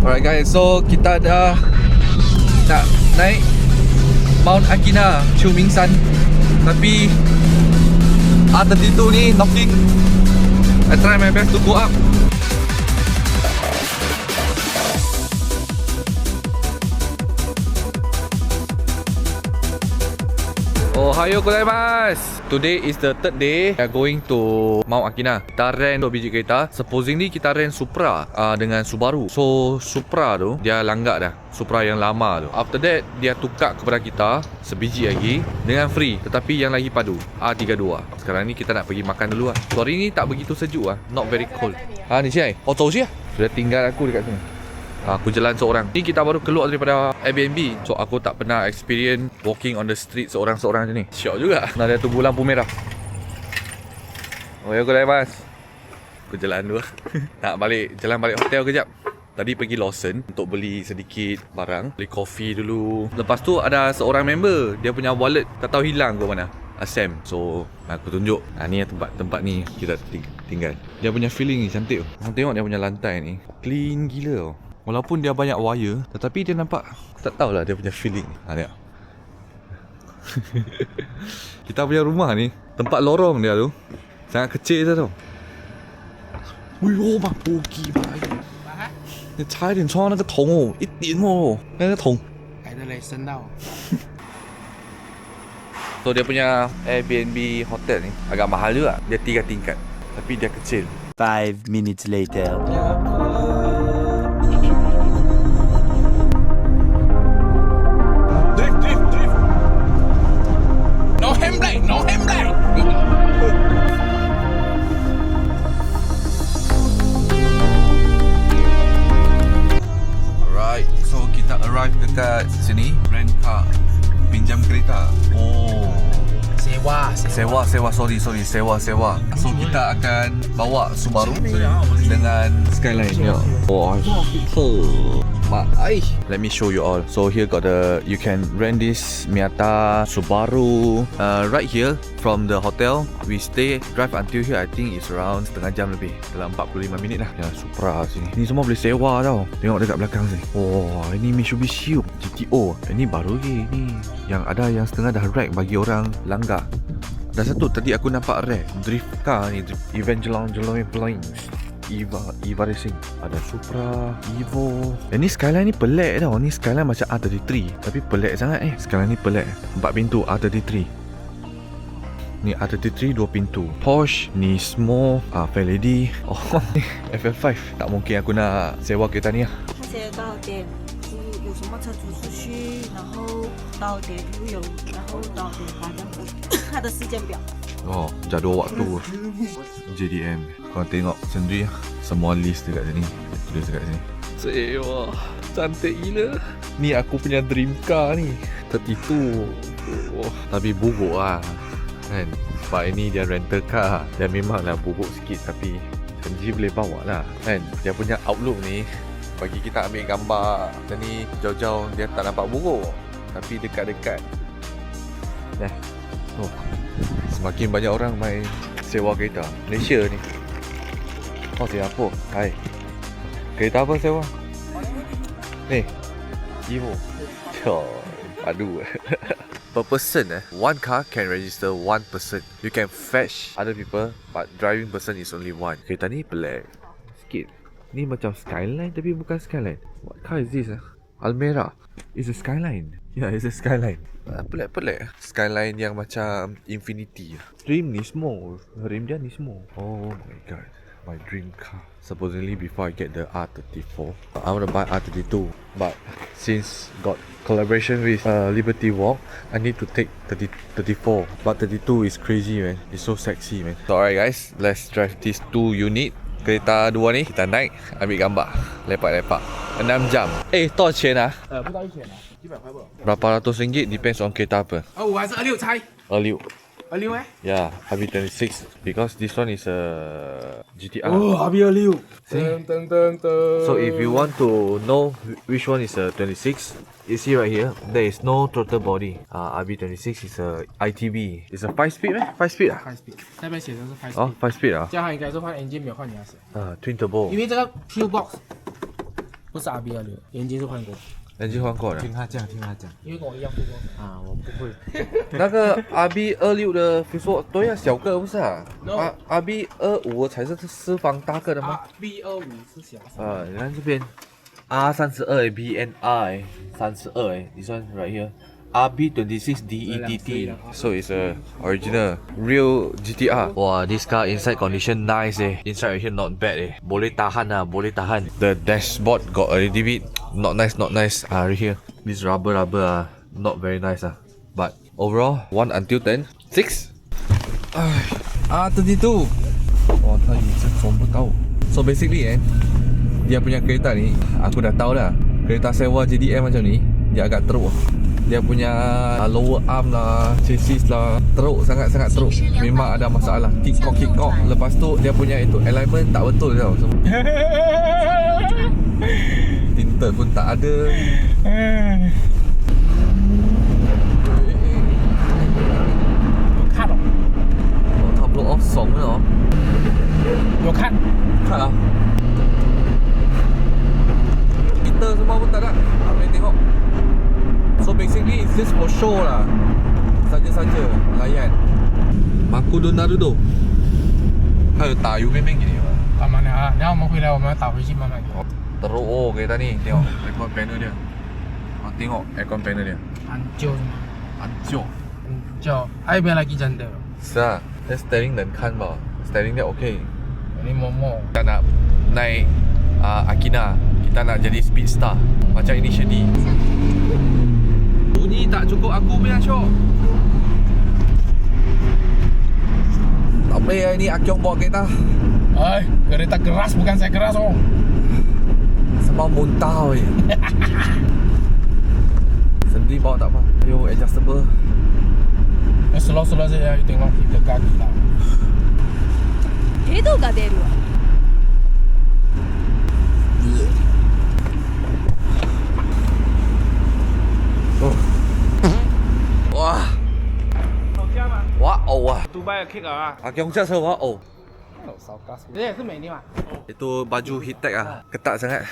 Alright guys, so kita dah nak naik Mount Akina, Chumingsan. Tapi R32 ni knocking. I try my best to go up. Ohayo gozaimasu. Today is the third day. We are going to Mount Akina. Kita rent 2 biji kereta. Supposingly kita rent Supra dengan Subaru. So Supra tu dia langgak dah, Supra yang lama tu. After that dia tukar kepada kita sebiji lagi dengan free, tetapi yang lagi padu, R32. Sekarang ni kita nak pergi makan dulu lah. So hari ni tak begitu sejuk lah, not very cold. Ni Cik,走去 sudah tinggal aku dekat sini. Aku jalan seorang. Ni kita baru keluar daripada Airbnb. So aku tak pernah experience walking on the street seorang-seorang macam ni. Syok juga. Nah, dia tunggu lampu merah. Ohayo gozaimasu. Aku jalan dulu. Nak jalan balik hotel kejap. Tadi pergi Lawson untuk beli sedikit barang. Beli kopi dulu. Lepas tu ada seorang member, dia punya wallet tak tahu hilang ke mana. Sam. So aku tunjuk. Ni tempat ni kita tinggal. Dia punya feeling ni cantik. Korang tengok dia punya lantai ni, clean gila tau. Walaupun dia banyak wire, tetapi dia nampak, tak tahulah dia punya feeling. Tengok. Kita punya rumah ni, tempat lorong dia tu sangat kecil je tau. Ui, 把不给吧，你差一点撞到那个桶哦，一点哦，那个桶。改的嘞，深到。So dia punya Airbnb hotel ni agak mahal juga. Dia 3 tingkat, tapi dia kecil. 5 minutes later. No handbrake. Alright, so kita arrive dekat sini. Rent car, pinjam kereta. Sewa. Sorry. Sewa. So kita akan bawa Subaru dengan Skyline. Let me show you all. So here got you can rent this Miata Subaru right here from the hotel. We drive until here. I think it's around setengah jam lebih, dalam 45 minit lah. Ya, Supra sini. Ni semua boleh sewa tau. Tengok dekat belakang sini. Ini Mitsubishi GTO. Ini baru lagi ni. Yang ada yang setengah dah rack bagi orang langgar. Ada satu tadi aku nampak rack drift car ni, Evangelon Plains. Eva Racing. Ada Supra, Evo. Ni Skyline ni pelik tau. Ni Skyline macam R33, tapi pelik sangat Skyline ni pelik. 4 pintu R33. Ni R33 2 pintu. Porsche, Nismo, Fairlady. Ni FF5. Tak mungkin aku nak sewa kereta ni lah. 它写多少点有什么车主出去，然后多少点路有，然后多少点发这样子，它的时间表。Jadual waktu JDM. Korang tengok sendiri lah. Semua list dekat sini, tulis dekat sini. Sewa, cantik gila. Ni aku punya dream car ni, 32. Tapi bubuk lah kan. Sebab ini dia rental car. Dia memanglah bubuk sikit, tapi Kenji boleh bawa lah kan. Dia punya outlook ni bagi kita ambil gambar macam ni jauh-jauh, dia tak nampak buruk. Tapi dekat-dekat semakin banyak orang main sewa kereta Malaysia ni. Siapa? Hai, kereta apa sewa? Ni Evo. Padu. Per person one car can register one person. You can fetch other people, but driving person is only one. Kereta ni pelik sikit. Ni macam Skyline tapi bukan Skyline. What car is this? Almera. It's a Skyline. Yeah, it's a Skyline. Pelik-pelik. Skyline yang macam Infinity. Dream Nismo. Rim dia Nismo. Oh my god, my dream car. Supposedly before I get the R34, I want to buy R32, but since got collaboration with Liberty Walk, I need to take 34. But 32 is crazy man. It's so sexy man. So alright guys, let's drive this 2 unit. Kereta 2 ni kita naik, ambil gambar, lepak-lepak 6 jam. 多少钱啊？ 不到1千啊，100块不？ Berapa ratus ringgit, depends on kereta apa. 25还是26猜26. 26 Yeah, RB26 because this one is a GTR. RB26 So if you want to know which one is a 26, you see right here, there is no throttle body. RB26 is a ITB. It's a 5-speed 咩 ？5 speed 啊？ 5 speed，那边写的是5 speed。 哦，5 speed 啊？这样它应该是换 engine 没有换牙齿。Twin turbo。因为这个 Q box 不是 RB26，眼睛是换过，眼睛换过了。听他讲，因为跟我一样不过啊，我不会。那个 RB26的 Facebook 对啊，小个不是啊 No RB25才是四方大个的吗？ RB25是小。你看这边 R32 BNI 32 this one right here RB26 DETT so it's a original real GTR. Wah, this car inside condition nice inside right here not bad boleh tahan boleh tahan. The dashboard got a little bit not nice right here this rubber not very nice but overall 1 until 10 6 R32 wah 它一直装不到. So basically dia punya kereta ni aku dah tahu dah kereta sewa JDM macam ni dia agak teruk. Dia punya lower arm lah, chassis lah teruk, sangat-sangat teruk. Memang ada masalah kick-cock. Lepas tu dia punya itu alignment tak betul tau. Tinted pun tak ada. Cut 差不多爽了有看 cut lah. Kita semua pun tak ada. Boleh tengok. So basically it's just for show lah. Saja-saja layan. Makudo Naruto. 还有打油面面给你吗？慢慢的啊，然后我们回来我们要打回去慢慢的。 Teruk kereta ni. Tengok aircon panel dia. Tengok aircon panel dia. 很旧是吗？ Hancur. 很旧，还有没有lagi janda？ 是啊，但 steering 能看吧 ？Steering dia okay. Ini Momo. Kita nak naik Akina. Kita nak jadi Speedstar macam initially. Bunyi tak cukup aku punya syok. Tak boleh lah ni Akyong bawa kereta. Kereta keras bukan saya keras oh. Sembang muntah weh. Sendiri bawa tak apa. Ayo adjustable. Slow saja, tengok kita kaki lah. ヘドが出るわ。 Wah. Wah oh Dubai kick ah. Akyong cakap wah oh. Ini 也是美丽嘛。 Itu baju heat tech ketat sangat.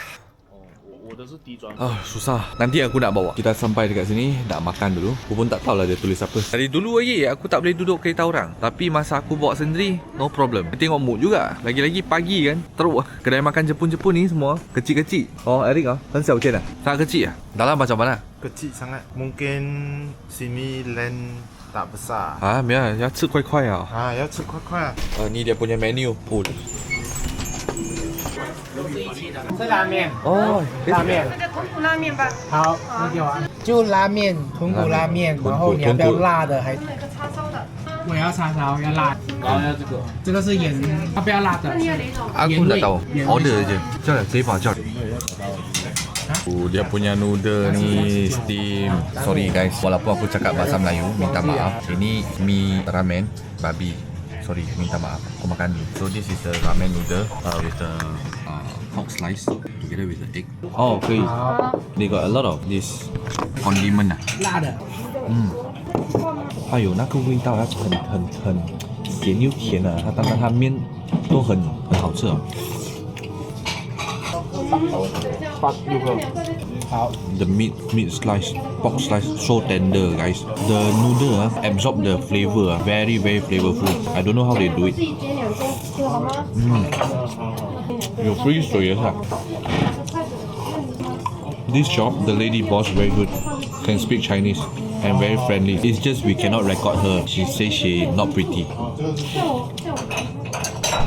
我的是低装。 Susah. Nanti aku nak bawa. Kita sampai dekat sini, nak makan dulu. Aku pun tak tahulah dia tulis apa. Dari dulu lagi aku tak boleh duduk kereta orang. Tapi masa aku bawa sendiri, no problem. Tengok mood juga. Lagi-lagi pagi kan, teruk. Kedai makan Jepun-Jepun ni semua kecil-kecil. Oh, Eric很小间 sangat kecil Dalam macam mana? Kecil sangat. Mungkin sini land tak besar. 没有，要吃快快啊。 要吃快快啊。 Ni dia punya menu. Oh. 是拉面。哦，拉面。那个豚骨拉面吧。好，那给我啊。就拉面，豚骨拉面，然后你要不要辣的？还那个叉烧的。我要叉烧，要辣。然后要这个。这个是盐，要不要辣的？ Aku tak tahu. Order je. Jom lah, saya jom. Dia punya noodle ni steam. Sorry guys, walaupun aku cakap bahasa Melayu, minta maaf. Ini mie ramen babi. Sorry, minta maaf. Aku makan dulu. So this is the ramen noodle with the pork slice together with the egg. Oh, 可以。They got a lot of this condiment 辣的。它有那个味道，它很咸又甜啊。当然它面都很好吃。好。 The meat slice, pork slice so tender guys. The noodle absorb the flavor, very flavorful. I don't know how they do it. 有free水也是。This shop, the lady boss very good, can speak Chinese and very friendly. It's just we cannot record her. She says she not pretty.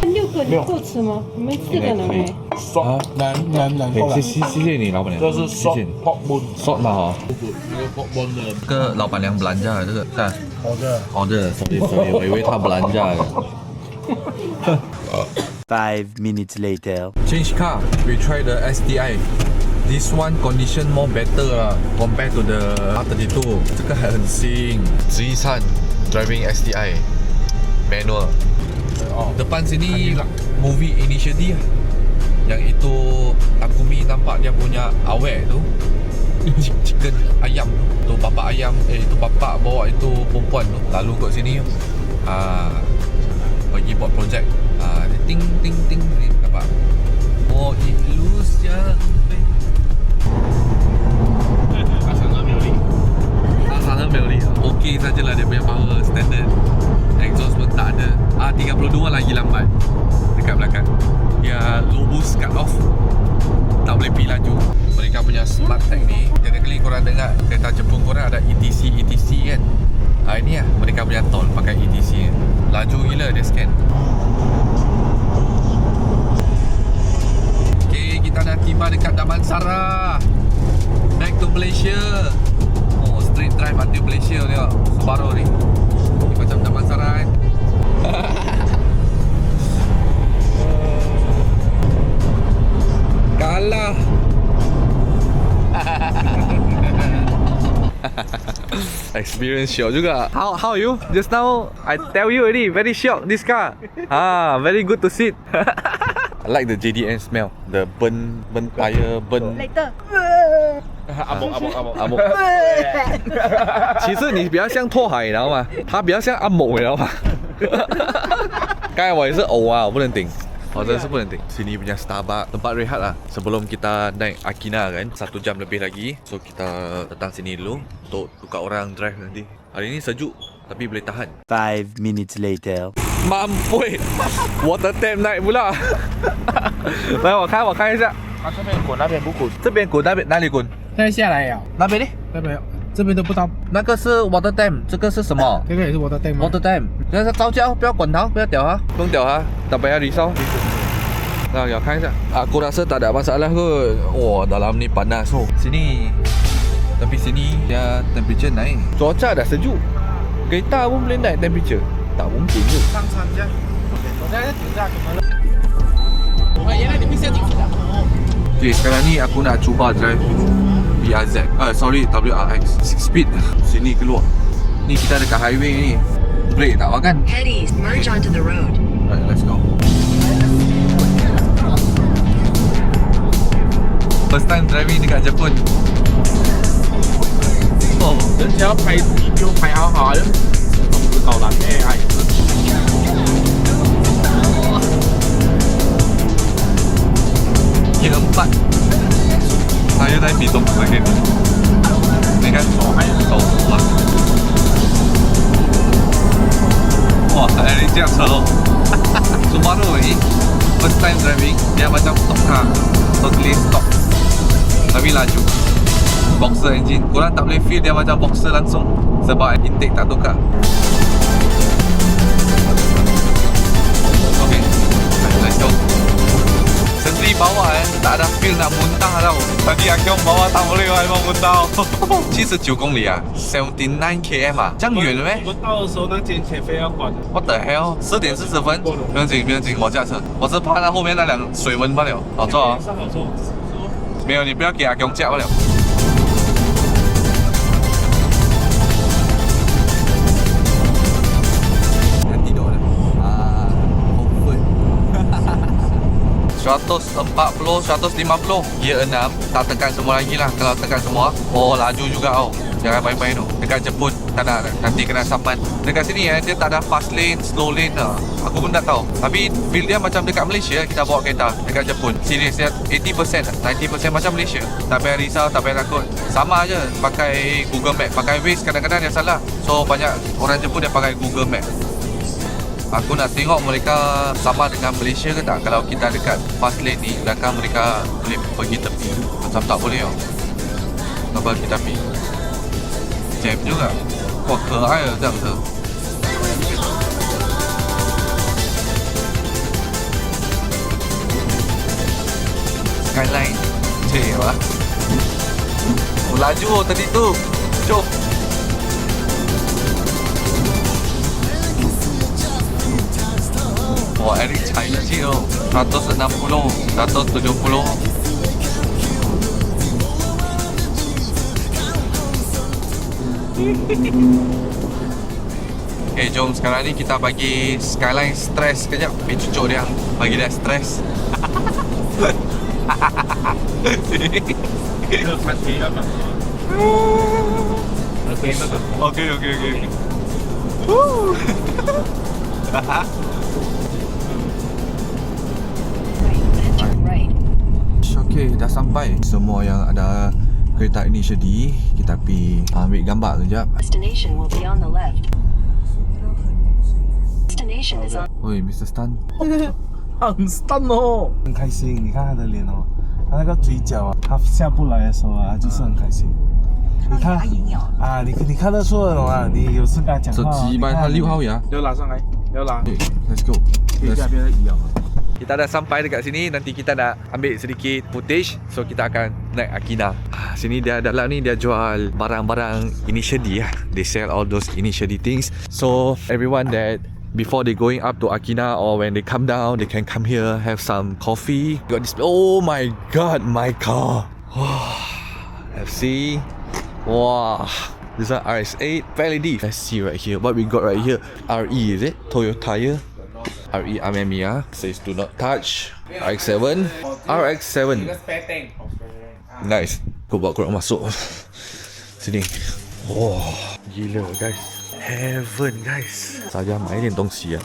6个你够吃吗？你们4个人没？能。谢谢你老板娘。这是 salt pork bone salt 嘛哈。这个老板娘 belanja 这个看。order sorry 我以为他 belanja 5 minutes later. Change car. We try the STI. This one condition more better lah compared to the R32. 这个还很新。13 driving STI manual. Depan sini movie initially lah. Yang itu Takumi nampak dia punya awet tu. Chicken ayam tu. Tu bapak ayam itu bapak bawa itu perempuan tu. Lalu kat sini pergi buat projek. Ting ting ting ni dapat. Oh ilus yang punya smart tag ni, technically korang dengar kereta Jepun korang ada ETC kan. Ini lah mereka punya tol pakai ETC. Laju gila dia scan. Okay, kita dah tiba dekat Damansara. Back to Malaysia. Oh, straight drive until Malaysia tengok. Subaru ni. Ni macam Damansara kan. Kalah. Experience shock juga. How you? Just now I tell you already, very shock this car. Very good to sit. I like the JDM smell. The burn tire burn. Later. 阿木，其实你比较像拓海，你知道吗？他比较像阿某，你知道吗？刚才我也是呕啊，我不能顶。Oh,真是不能顶. Sini punya Starbucks, tempat rehat lah sebelum kita naik Akina kan. 1 jam lebih lagi. So kita datang sini dulu untuk tukar orang drive nanti. Hari ni sejuk tapi boleh tahan. 5 minutes later. Mampus. Water tank naik pula. 来我看一下。这边滚，那边不滚。这边滚，那边哪里滚？现在下来了，那边呢？那边这边都不到。那个是 water tank， 这个是什么？这个也是我的对吗？ water tank， 那是招架，不要管它，不要屌它，不用屌它，tak payah risau. Nah, ya kan. Aku rasa tak ada masalah kot. Oh, dalam ni panas. Oh, sini. Tapi sini dia temperature naik. Cuaca dah sejuk. Kereta pun boleh naik temperature. Tak mungkin ke? 上参加。我现在停下，怎么了？原来你们先停下。 Okay, sekarang ni aku nak cuba drive BRZ. WRX 6 speed. Sini keluar. Ni kita dekat highway ni. Brake tak makan. Head east, merge onto the road. Right, let's go. First time driving dekat Jepun. Oh, 人家要拍地标拍好好的，同志搞蓝的哎。yang 4. Saya dah hitung lagi ni. Ni kan手了。哇，你这样车哦。Subaru ni first time driving dia macam stock car, totally stock. Tapi laju. Boxer engine. Korang tak boleh feel dia macam boxer langsung sebab intake tak tukar. Okay, let's go. Sentri bawa tak ada feel nak muntah tau. Tadi Akyong bawa tak boleh memang muntah. 79公里啊，79 km 啊，这样远了咩？我们到的时候那间前非要关的。 What the hell？ 4点40分，不用紧，不用紧，我驾车。我是怕那后面那辆水温罢了。好坐啊！上好坐。没有，你不要给阿公驾罢了。tidur dah. Comfort. 140, 150, gear 6. Tak tekan semua lagi lah. Kalau tekan semua, oh laju juga tau. Jangan main-main tu. Dekat Jepun tak nak, nanti kena saman. Dekat sini dia tak ada fast lane, slow lane lah. Aku pun tak tahu. Tapi feel dia macam dekat Malaysia kita bawa kereta. Dekat Jepun serius dia 80%, 90% macam Malaysia. Tak payah risau, tak payah takut. Sama aja pakai Google Map. Pakai Waze kadang-kadang dia salah. So banyak orang Jepun dia pakai Google Map. Aku nak tengok mereka sama dengan Malaysia ke tak. Kalau kita dekat fast lane ni, belakang mereka boleh pergi tepi. Macam tak boleh tau. Kenapa kita pergi jam juga. Wah, 可爱了这辆车。Skyline cik lah. Oh, laju oh tadi tu. Jom. Wah, Eric China cik oh. 160, 170. Okay, jom sekarang ni kita bagi Skyline stress sekejap. Pergi cucuk dia. Bagi dia stress. Okay. Right. Okay, dah sampai. Semua yang ada kereta ini sedih. Kita pergi ambil gambar sekejap. Destination will be on the left. Destination is on. Oi, Mr. Stan. 很 stun 哦。很开心，你看他的脸哦，他他那个嘴角啊，他下不来的时候啊，他就是很开心。你看啊，你看得出来吗？你有事跟他讲话。So, 他6号ya. 要拉上来，要拉。 Let's go. 可以下边一样。 Kita dah sampai dekat sini. Nanti kita nak ambil sedikit footage. So kita akan naik Akina. Sini dia dalam ni dia jual barang-barang initially lah. They sell all those initially things. So everyone that before they going up to Akina or when they come down, they can come here have some coffee. Got this. Oh my god, my car. FC. Wow. This one RS8 LED. Let's see right here. What we got right here? RE is it? Toyota tire. RE Amemiya says do not touch. RX7. RX7. Nice. Aku bawa korang masuk sini. Wow, gila guys. Heaven guys. Saja 买点东西啊。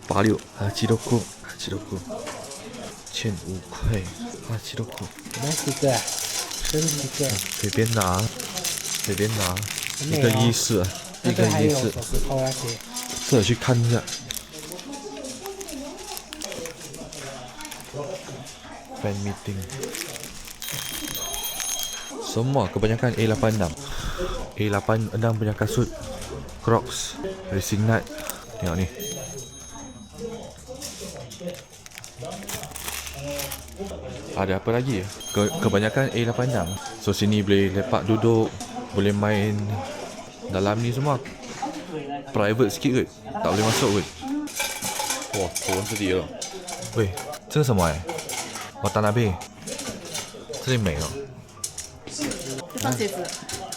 86 86 86 1500块86块。买几个？生几个？随便拿，随便拿。一个意式，一个意式。手指头那些。这去看一下。Fan meeting. Semua kebanyakan A86. A86 punya kasut. Crocs, Racing Nut. Tengok ni. Ada apa lagi ya? Kebanyakan A86. So sini boleh lepak duduk, boleh main dalam ni semua. Private sikit kot. Tak boleh masuk kot. Wah, turun sedih lah. Weh, 这是什么watanabe 这里没有放鞋子，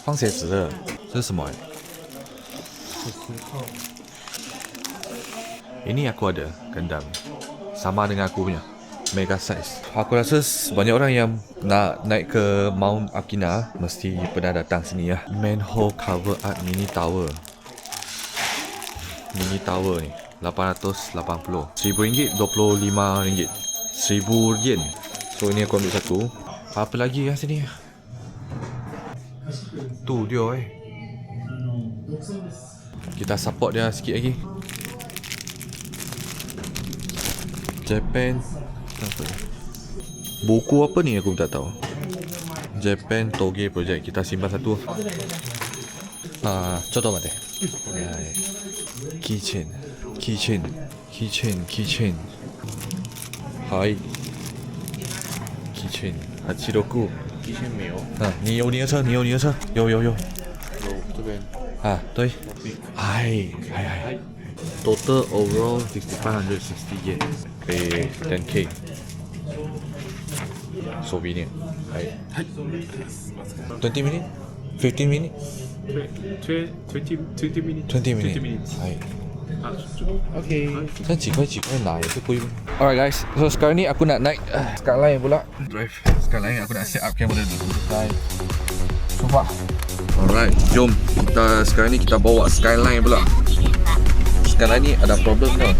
放鞋子的，这是什么ini aku ada Gundam sama dengan aku punya mega size. Aku rasa banyak orang yang nak naik ke Mount Akina mesti pernah datang sini ya. Manhole cover art mini tower. Mini tower ni 880 RM1000 RM25 1000 yen. So ini aku ambil satu. Apa lagi kat sini? Tu dia kita support dia sikit lagi. Japan apa? Buku apa ni aku tak tahu. Japan Toge Project. Kita simpan satu. Contoh mate. Keychain. Hai. Keychain 86 Keychain 没有，你有你的车，有有这边对Total overall 6560 yen pay 10k souvenir 20 minutes 15 minutes 20 minutes 20 minutes OK， 这几块拿也是贵。Alright guys, so sekarang ni aku nak naik Skyline pula. Drive Skyline, aku nak set up kamera dulu. Cuba. Alright, jom kita sekarang ni kita bawa Skyline pula. Skyline ni ada problem tau.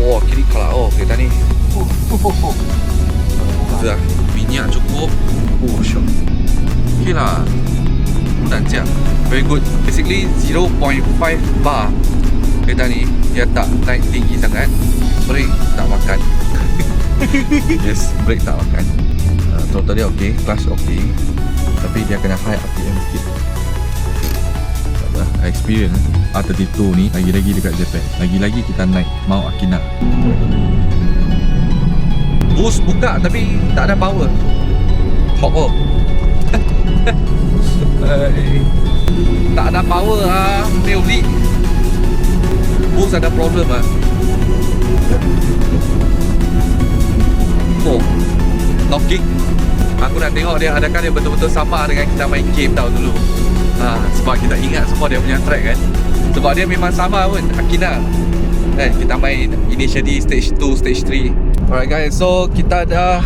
Wah, kiri kalah kereta ni. Sudah, minyak cukup. Syok. Okay lah. 不难讲 very good. Basically 0.5 bar kereta ni dia tak naik tinggi sangat. Brake tak makan. Yes, brake tak makan. Throttle dia okey, clutch okey. Tapi dia kena high RPM sikit. Sabar, experience R32 ni lagi-lagi dekat Japan. Lagi-lagi kita naik Mount Akina. Boost buka tapi tak ada power. Hop. Tak ada power Neolith. Boost ada problem knocking. Aku nak tengok dia adakah dia betul-betul sama dengan kita main game tau dulu. Sebab kita ingat semua dia punya track kan. Sebab dia memang sama pun Akina kita main initially stage 2, stage 3. Alright guys, so kita dah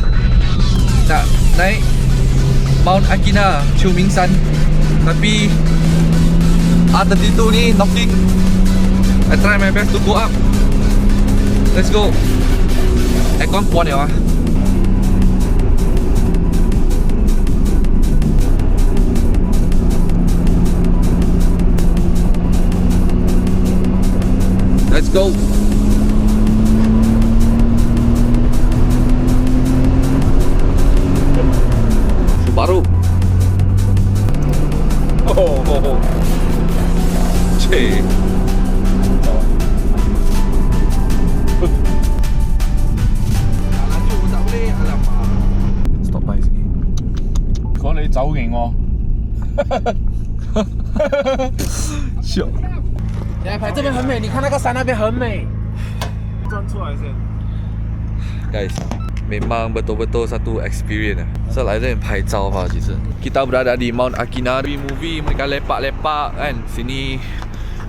nak naik Mount Akina, Chumingshan. Tapi R32 ni knocking. I try my best to go up. Let's go. Aircon puan ya. Let's go. 走型喎。笑。来拍这边很美，你看那个山那边很美。转出来先。 Guys, memang betul-betul satu experience lah. Selain dari 拍照吧，其实 kita berada di Mount Akinari movie, mereka lepak-lepak kan. Sini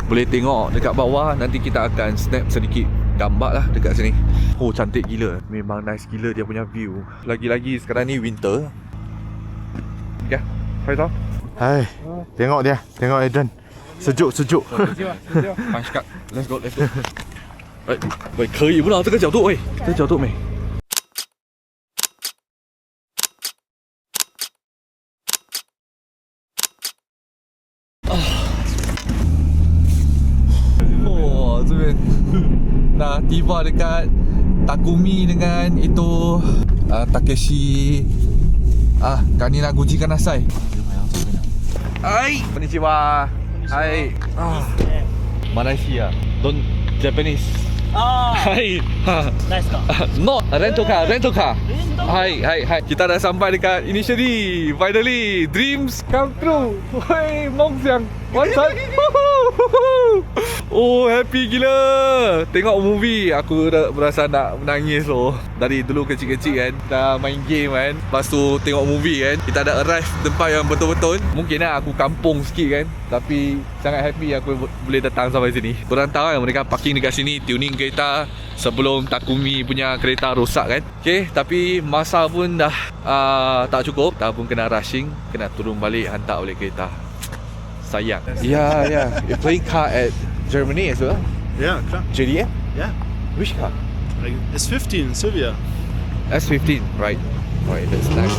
boleh tengok dekat bawah. Nanti kita akan snap sedikit gambar lah dekat sini. Oh, cantik gila. Memang nice gila dia punya view. Lagi-lagi sekarang ni winter. Ya, 拍照。 Hai, tengok dia, tengok Adrian. Sejuk. 慢下 ，Let's go。哎，喂，可以不到这个角度，喂，这个角度美。Oh, 这边dah tiba dekat Takumi dengan itu Takeshi Kaninaguchi Kanasai. Hai, konnichiwa. Hai. Malaysia. Don't Japanese. Hai. Not rental car. Hai. Kita dah sampai dekat initially. Finally, dreams come true. Woi, 梦想完成. Oh, happy gila. Tengok movie aku dah berasa nak menangis loh. Dari dulu kecil-kecil kan dah main game kan. Lepas tu tengok movie kan. Kita dah arrive tempat yang betul-betul. Mungkin lah aku kampung sikit kan. Tapi sangat happy aku boleh datang sampai sini. Korang tahu kan mereka parking dekat sini, tuning kereta sebelum Takumi punya kereta rosak kan. Okay, tapi masa pun dah tak cukup. Dah pun kena rushing, kena turun balik hantar oleh kereta. Sayang. Yeah. You playing car at Germany as well? Yeah, klar. JDM? Yeah. Which car? Like S15, Silvia. S15, right. Alright, that's nice.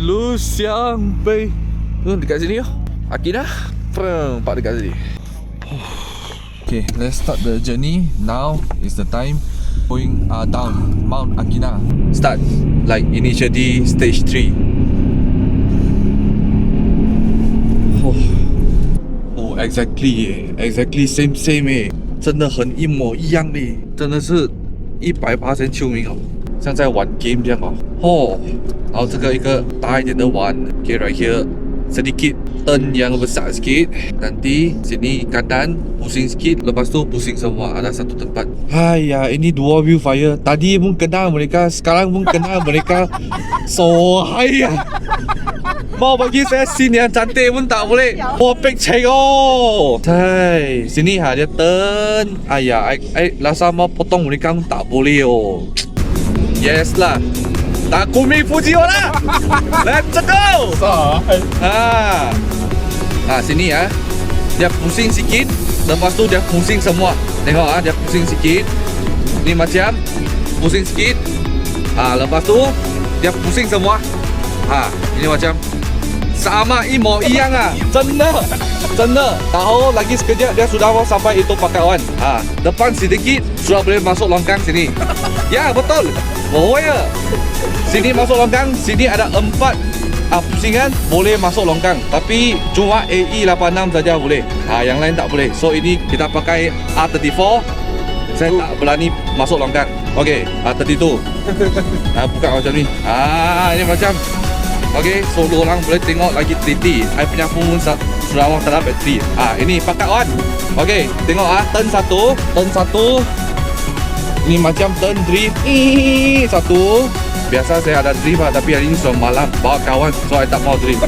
Lu siang bay. Dekat sini yo. Akina. Pak dekat sini. Okay, let's start the journey. Now is the time going down Mount Akina. Start like initially stage 3. Oh, exactly same 真的很一模一样嘞，真的是100%球迷哦，像在玩 game 这样哦。然后这个一个大一点的碗 okay, right here sedikit turn yang besar sikit. Nanti sini kanan pusing sikit, lepas tu pusing semua, ada satu tempat. Haiya, ini dua viewfire. Tadi pun kenal mereka, sekarang pun kenal mereka. So haiya, mau bagi saya scene yang cantik pun tak boleh. Oh, picture oh. Hai, sini ha dia turn. Ayah, I rasa mau potong mereka pun tak boleh oh. Yes lah. Takumi Fujiwara. Let's go. Sini ya. Dia pusing sikit, lepas tu dia pusing semua. Tengok dia pusing sikit. Ni macam pusing sikit. Lepas tu dia pusing semua. Ini macam sama imo iyang真的. Tahu lagi sekejap dia sudah mau sampai itu pakaian. Depan sedikit sudah boleh masuk longkang sini. Ya, betul. Oh ya. Sini masuk longkang, sini ada 4 pusingan boleh masuk longkang. Tapi cuma AE86 saja boleh. Yang lain tak boleh. So ini kita pakai R34. Saya tak berani masuk longkang. Okey, R32. Buka macam ni. Ini macam. Okey, so orang boleh tengok lagi 3T. Saya punya phone sudah mau terdapat bateri. Ini pakai on. Okey, tengok turn 1. Ini macam turn drift. Satu. Biasa saya ada drift tapi hari ini sudah malam bawa kawan, so saya tak mau drift.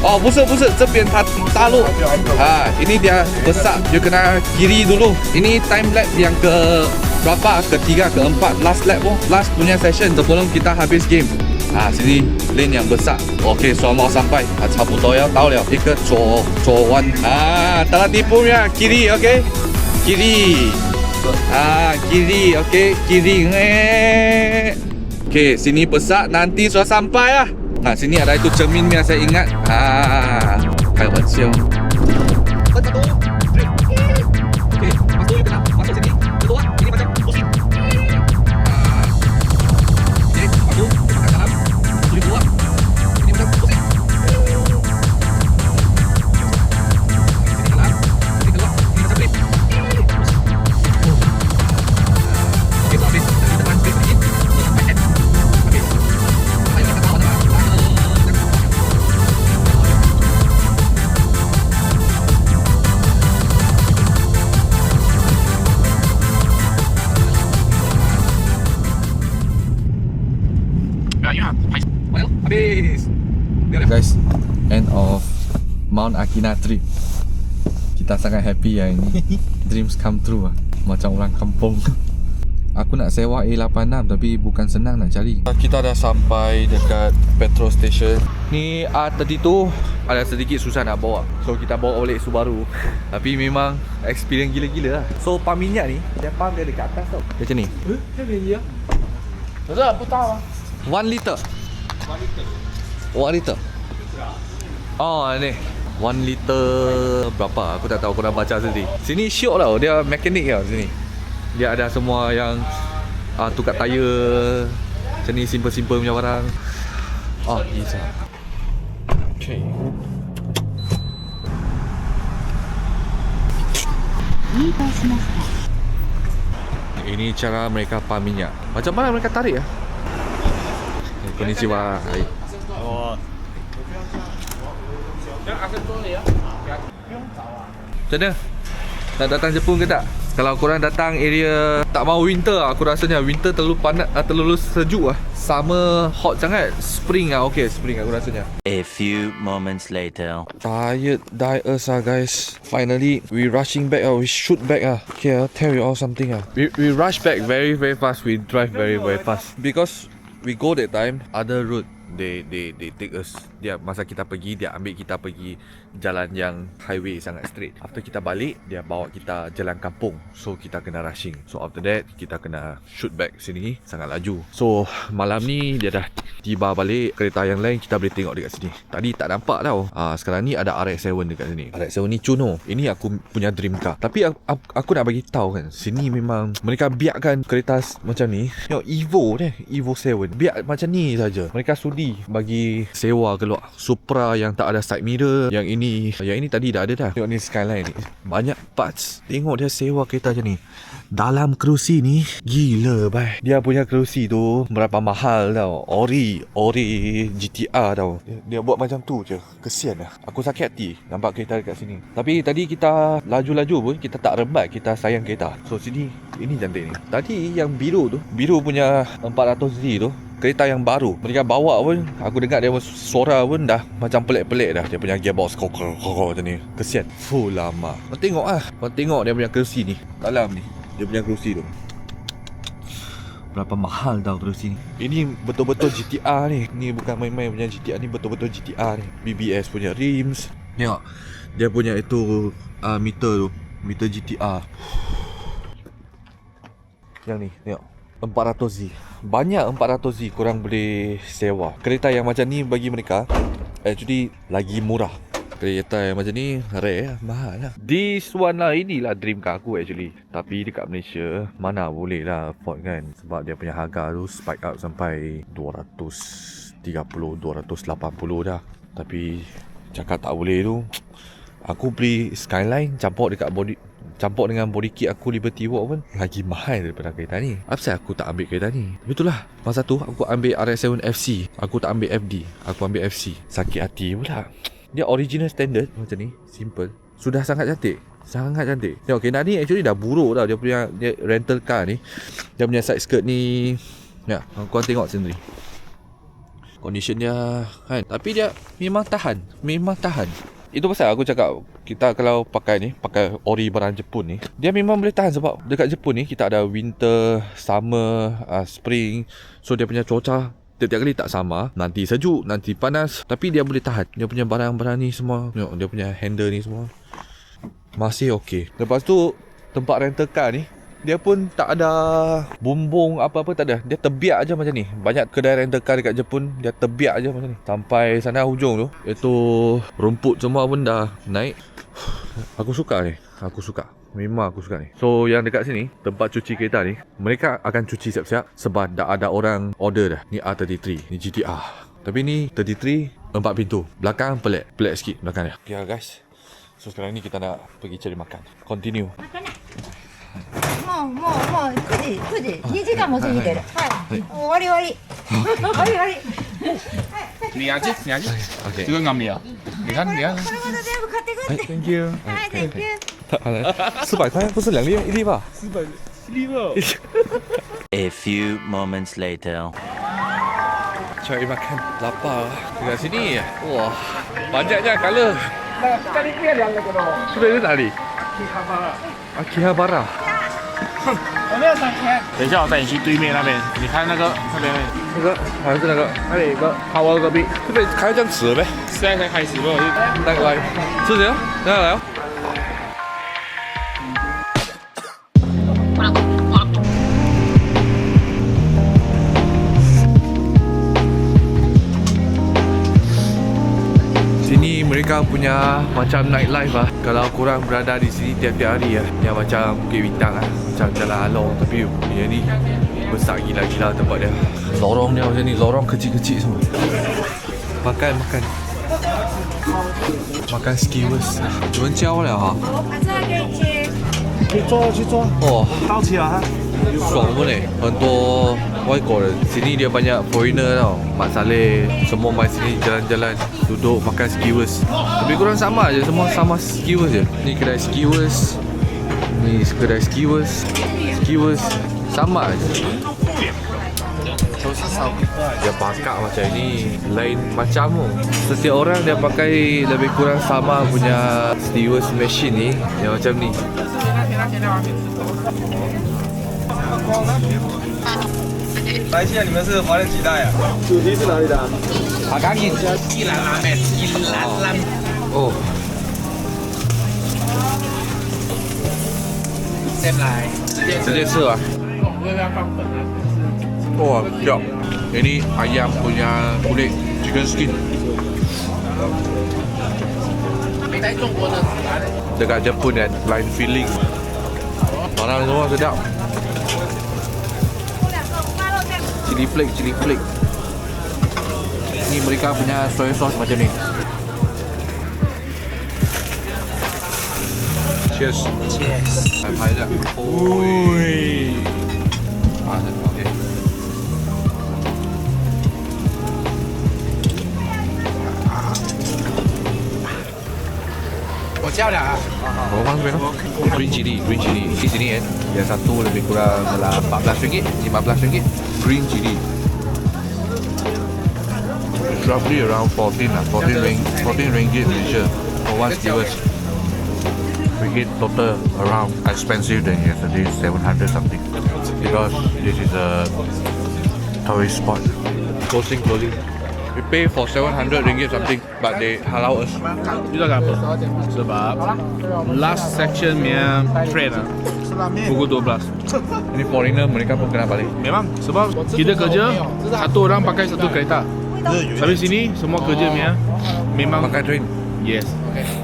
Oh, 不是，这边它大路。ini dia besar, dia kena kiri dulu. Ini time lap yang ke berapa? Ketiga, keempat, last lap last punya session sebelum kita habis game. Sini lane yang besar. Okey, sudah mau sampai. 差不多要到了，一个左弯。大家tipu ya, kiri, okey? Kiri. Kiri, okey, kiri. Okey, sini besar, nanti sudah sampai lah. Sini ada itu cermin yang saya ingat. Kai wan xiao. Okey, masuk kita masuk sini. Kedua, ini macam pusing. Okey, satu, kat dalam. Ini dua. Ini macam pusing. Sini dalam. of Mount Akina trip. Kita sangat happy hari ni. Dreams come true lah. Macam orang kampung. Aku nak sewa A86 tapi bukan senang nak cari. Kita dah sampai dekat petrol station. Ni R32 ada sedikit susah nak bawa. So kita bawa balik Subaru. Tapi memang experience gila-gila lah. So pump minyak ni, dia pump dia dekat atas tau. Macam ni. Macam ni ya. Tak aku tahu. 1 liter. 1 liter. Oh ni 1 liter berapa? Aku tak tahu, aku dah baca sendiri. Sini syok tau, dia mekanik tau sini. Dia ada semua yang tukar tayar. Macam ni simple-simple punya barang. Oh, yes. Okay. Ini cara mereka pump minyak. Macam mana mereka tarik ya? Konnichiwa. Hai. Oh. Macam mana? Nak datang Jepun ke tak? Kalau korang datang area tak mau winter lah, aku rasanya winter terlalu panas, terlalu sejuk lah. Summer hot sangat, spring lah, okay, spring aku rasanya. A few moments later. Tired die us guys. Finally we rushing back, we shoot back Okay, I'll tell you all something We rush back very fast. We drive very fast because we go that time other route. They take us. Dia masa kita pergi, dia ambil kita pergi jalan yang highway sangat straight. After kita balik, dia bawa kita jalan kampung. So kita kena rushing. So after that kita kena shoot back sini sangat laju. So malam ni dia dah tiba balik. Kereta yang lain kita boleh tengok dekat sini. Tadi tak nampak tau. Sekarang ni ada RX-7 dekat sini. RX-7 ni cuno. Ini aku punya dream car. Tapi aku nak bagi tahu kan, sini memang mereka biarkan kereta macam ni. Tengok Evo ni, Evo 7. Biar macam ni saja. Mereka sudi bagi sewa keluar. Supra yang tak ada side mirror. Yang ini tadi dah ada dah. Tengok ni Skyline ni, banyak parts. Tengok dia sewa kereta macam ni. Dalam kerusi ni gila bai. Dia punya kerusi tu berapa mahal tau. Ori GTR tau. Dia buat macam tu je. Kesian lah. Aku sakit hati nampak kereta dekat sini. Tapi tadi kita laju-laju pun kita tak rembat. Kita sayang kereta. So sini ini cantik ni. Tadi yang biru tu, biru punya 400Z tu, kereta yang baru mereka bawa pun, aku dengar dia suara pun dah macam pelik-pelik dah. Dia punya gearbox kok macam ni. Kesian. Full lama. Kau tengok kau tengok dia punya kerusi ni. Dalam ni dia punya kerusi tu berapa mahal tau kerusi ni. Ini betul-betul GTR ni. Ni bukan main-main punya GTR ni, betul-betul GTR ni. BBS punya rims. Tengok dia punya itu meter tu, meter GTR. Yang ni tengok 400Z. Banyak 400Z korang boleh sewa. Kereta yang macam ni bagi mereka actually lagi murah. Kereta yang macam ni rare, mahal lah. This one lah, inilah dream car aku actually. Tapi dekat Malaysia mana boleh lah afford kan. Sebab dia punya harga tu spike up sampai 230, 280 dah. Tapi cakap tak boleh tu, aku beli Skyline campur dengan body kit aku Liberty Walk pun lagi mahal daripada kereta ni. Apasal aku tak ambil kereta ni? Itulah masa tu aku ambil RX-7 FC. Aku tak ambil FD, aku ambil FC. Sakit hati pula. Dia original standard macam ni, simple. Sudah sangat cantik. Sangat cantik. Tengok kereta ni actually dah buruk tau. Dia rental car ni, dia punya side skirt ni. Ya, korang tengok sendiri condition dia kan. Tapi dia memang tahan. Itu pasal aku cakap kita kalau pakai ni, pakai ori barang Jepun ni, dia memang boleh tahan. Sebab dekat Jepun ni kita ada winter, summer, spring. So dia punya cuaca tiap-tiap kali tak sama. Nanti sejuk, nanti panas. Tapi dia boleh tahan. Dia punya barang-barang ni semua, tengok dia punya handle ni semua masih okey. Lepas tu tempat rental car ni, dia pun tak ada bumbung apa-apa, tak ada. Dia terbiak aja macam ni. Banyak kedai rental car dekat Jepun, dia terbiak aja macam ni. Sampai sana hujung tu, itu rumput semua pun dah naik. Aku suka ni. Memang aku suka ni. So yang dekat sini, tempat cuci kereta ni, mereka akan cuci siap-siap. Sebab dah ada orang order dah. Ni R33, ni GTR. Tapi ni 33 4 pintu. Belakang pelik sikit belakang dia. Okay guys, so sekarang ni kita nak pergi cari makan. Continue. もう9時2時間も過ぎてる。はい終わり終わり你牙机 Okay. 这个俺们呀，你看これまた全部買ってくって。 Thank you. はい Thank you。 400块不是2粒1粒吧Lieber. A few moments later. Cari makan. Lapar. Dekat sini. Wah, banyaknya colour. Sudah di哪里 ？Akihabara。有没有闪钱？等一下，我带你去对面那边，你看那个那边那个还是那个，那里有个好玩隔壁，这边开这样迟呗？现在才开始，不好意思。那个来，吃谁啊？那个来哦。Sini mereka punya macam nightlife lah. Kalau korang berada di sini tiap-tiap hari lah, yang macam Bukit Bintang lah, macam Jalan Along, tapi yang ni besar gila-gila tempat dia. Lorong dia macam ni, lorong kecil-kecil semua. Makan skewers. 有人教了哈。去坐去坐，哦，到齐了哈。爽pun很多外国人. Sini dia banyak foreigner tau. Mak Saleh semua mai sini jalan-jalan, duduk makan skewers. Tapi korang sama je, semua sama skewers je. Ni kedai skewers, ni kedai skewers, skewers sama je. Dia bakar macam ni, lain macam tu. Setiap orang dia pakai lebih kurang sama punya skewers machine ni, yang macam ni. 来西亚，你们是华人几代啊？主题是哪里的？爬岗饮，一兰拉面，一兰拉面。哦，先来，直接吃啊！Wah, sedap. Ini ayam punya kulit, chicken skin. Dekat Jepun kan, lain feeling. Orang semua sedap. Chili flake, chili flake. Ni mereka punya soy sauce macam ni. Cheers. Cheers. 来拍一下。ui. À, ok. 我叫了啊。我放这边咯。Green chili, green chili. Di sini kan, yang satu lebih kurang dalam RM14, RM15. Green chili. It's roughly around 14 lah, 14 ringgit Malaysia for one skewers. We eat total around expensive than yesterday, 700 something. Because this is a tourist spot. Closing. We pay for 700 ringgit something, but they allow us. You tahu apa? Sebab last section punya train lah pukul 12. Ini foreigner, mereka pun kena balik. Memang sebab kita kerja satu orang pakai satu kereta. Sampai sini semua kerja punya memang Pakai train. yes.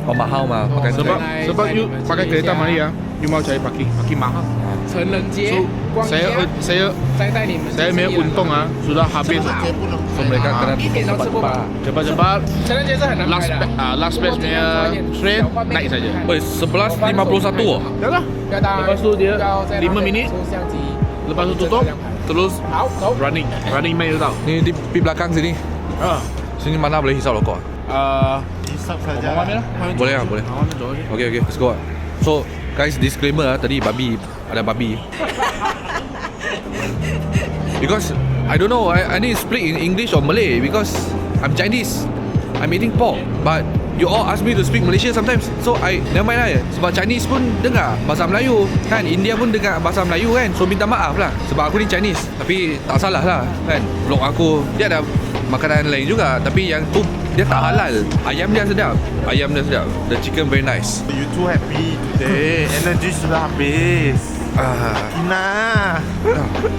Oh, mahal mah pakai train. Sebab you pakai kereta mana ya? You mau cari parking mahal. 成人街 So 逛一下， saya 再带你们。 saya punya untung ah sudah habis. So mereka kena Cepat-cepat 成人街是很难拍的。 last batch punya train naik saja. Woi, 11.51 oh. Dah lah. 不要当 Lepas tu dia 5 5 minit, 相机。 lepas tu tutup, terus 好，走。 running main tu tau. Ni di belakang sini. Sini mana boleh hisap rokok? Hisap saja. Bawa mana lah? Boleh lah, boleh. Okay, let's go. So, guys, disclaimer tadi ada babi. Because I don't know, I need to speak in English or Malay because I'm Chinese. I'm eating pork, but you all ask me to speak Malaysia sometimes. So I never mind lah. Sebab Chinese pun dengar bahasa Melayu kan, India pun dengar bahasa Melayu kan. So minta maaf lah sebab aku ni Chinese. Tapi tak salah lah kan. Vlog aku dia ada makanan lain juga, tapi yang tu dia tak halal. Ayam dia sedap. The chicken very nice. You too happy today. Energy sudah habis. Akina.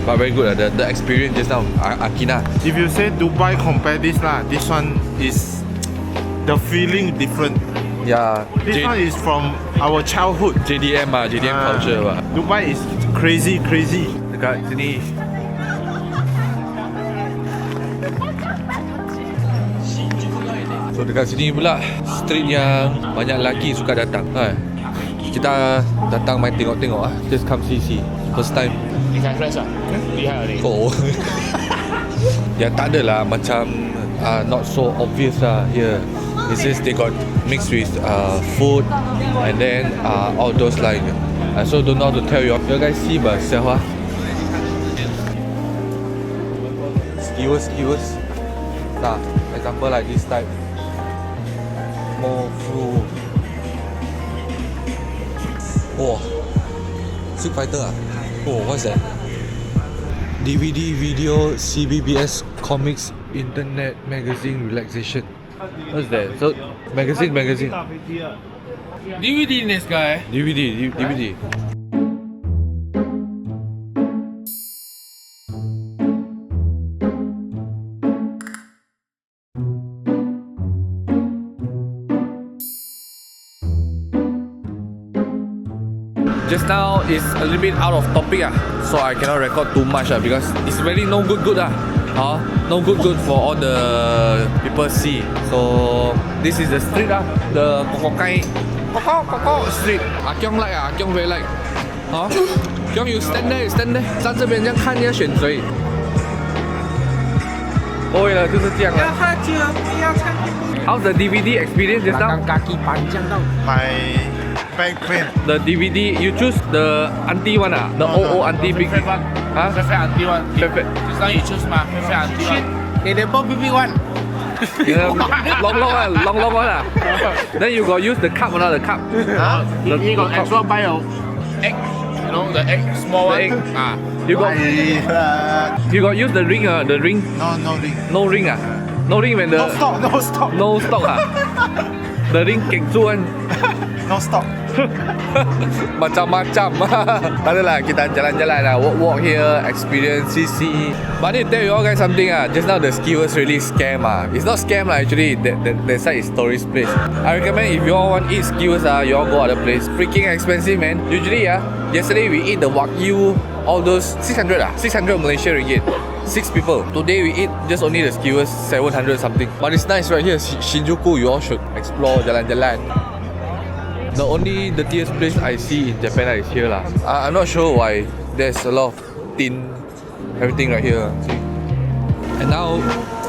But very good lah. The experience just now. Akina. If you say Dubai compare this lah, this one is the feeling different. Yeah. This one is from our childhood. JDM lah, JDM culture lah. Dubai is crazy. Dekat sini. So dekat sini pula street yang banyak lelaki suka datang. Kita datang main tengok-tengok lah. Just come see. First time. 你看 fresh 啊？厉害了你。 Oh. Yang tak ada lah macam not so obvious lah here. It says they got mixed with food and then all those like I also don't know how to tell you. You guys see by yourself Skewers. Nah, example like this type. More full. Oh, Street Fighter ah? Oh, what's that? DVD, video, CBBS, comics, internet, magazine, relaxation. What's that? So, magazine. DVD ですかい DVD. Just now is a little bit out of topic so I cannot record too much because it's really no good no good for all the people see. So this is the street the Kokokai street. Kyong like Kyong very like. Kyong you stand there 站这边这样看你要选谁。对了，就是这样了。喝酒不要唱。 How's the DVD experience just now? Kaki panjang tau. My back pain. The DVD you choose the auntie one the old auntie big. Huh? auntie one. Favorite. Just now you choose my favorite auntie one. The big one. Yeah, long one Then you got use the cup or not the cup? Huh? He got extra buy a egg. You know the egg, small one. egg. Ah. You got use the ring the ring. No ring. No ring No ring when the No stop. no stock The ring keng su kan. No stop. Macam-macam. Adalah kita jalan-jalan walk here, experience, see. But I need to tell you all guys something just now the skiers really scam It's not scam actually. That side is tourist place. I recommend if you all want to eat skewers you all go other place. Freaking expensive man. Usually yesterday we eat the wagyu, all those 600 Malaysia ringgit. 6 people. Today we eat just only the skewers 700 something. But it's nice right here. Shinjuku, you all should explore jalan-jalan. The only dirtiest place I see in Japan is here lah. I'm not sure why. There's a lot of tin, everything right here. See? And now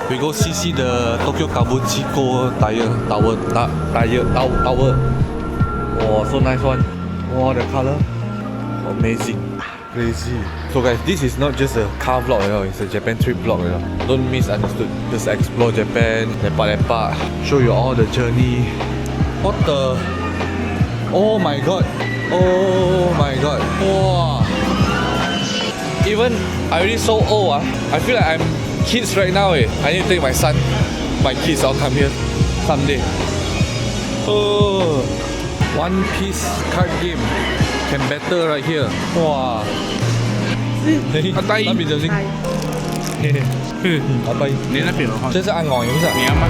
we go see the Tokyo Kabuchiko tower. Oh, so nice one. Wow, the color, amazing, crazy. So guys, this is not just a car vlog, it's a Japan trip vlog. Don't misunderstood. Just explore Japan, lepak, show you all the journey. What the? Oh my god. Wow. Even I already so old I feel like I'm kids right now I need to take my son, my kids all come here someday. Oh, One Piece card game can battle right here. Wow. Hey, 那边小心。拜拜。你那边的话，这是按钮是不是？你要吗？